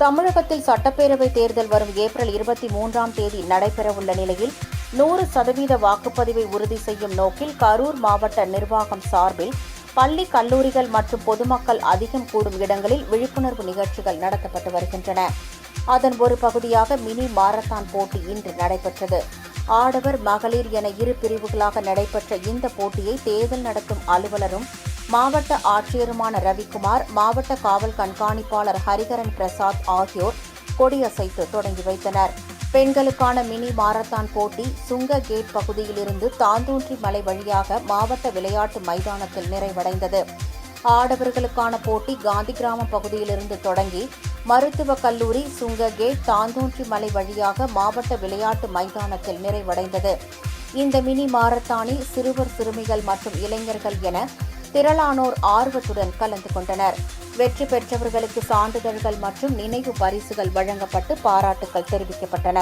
தமிழகத்தில் சட்டப்பேரவை தேர்தல் வரும் ஏப்ரல் 23ஆம் தேதி நடைபெறவுள்ள நிலையில் 100% வாக்குப்பதிவை உறுதி செய்யும் நோக்கில் கரூர் மாவட்ட நிர்வாகம் சார்பில் பள்ளி, கல்லூரிகள் மற்றும் பொதுமக்கள் அதிகம் கூடும் இடங்களில் விழிப்புணர்வு நிகழ்ச்சிகள் நடத்தப்பட்டு வருகின்றன. அதன் ஒரு பகுதியாக மினி மாரத்தான் போட்டி இன்று நடைபெற்றது. ஆடவர், மகளிர் என இரு பிரிவுகளாக நடைபெற்ற இந்த போட்டியை தேர்தல் நடத்தும் அலுவலரும் மாவட்ட ஆட்சியருமான ரவிக்குமார், மாவட்ட காவல் கண்காணிப்பாளர் ஹரிகரன் பிரசாத் ஆகியோர் கொடியசைத்து தொடங்கி வைத்தனர். பெண்களுக்கான மினி மாரத்தான் போட்டி சுங்க கேட் பகுதியிலிருந்து தாந்தோன்றி மலை வழியாக மாவட்ட விளையாட்டு மைதானத்தில் நிறைவடைந்தது. ஆடவர்களுக்கான போட்டி காந்தி கிராமம் பகுதியிலிருந்து தொடங்கி மருத்துவக் கல்லூரி, சுங்க கேட், தாந்தோன்றி மலை வழியாக மாவட்ட விளையாட்டு மைதானத்தில் நிறைவடைந்தது. இந்த மினி மாரத்தானில் சிறுவர், சிறுமிகள் மற்றும் இளைஞர்கள் என திரளானோர் ஆர்வத்துடன் கலந்து கொண்டனர். வெற்றி பெற்றவர்களுக்கு சான்றிதழ்கள் மற்றும் நினைவு பரிசுகள் வழங்கப்பட்டு பாராட்டுகள் தெரிவிக்கப்பட்டன.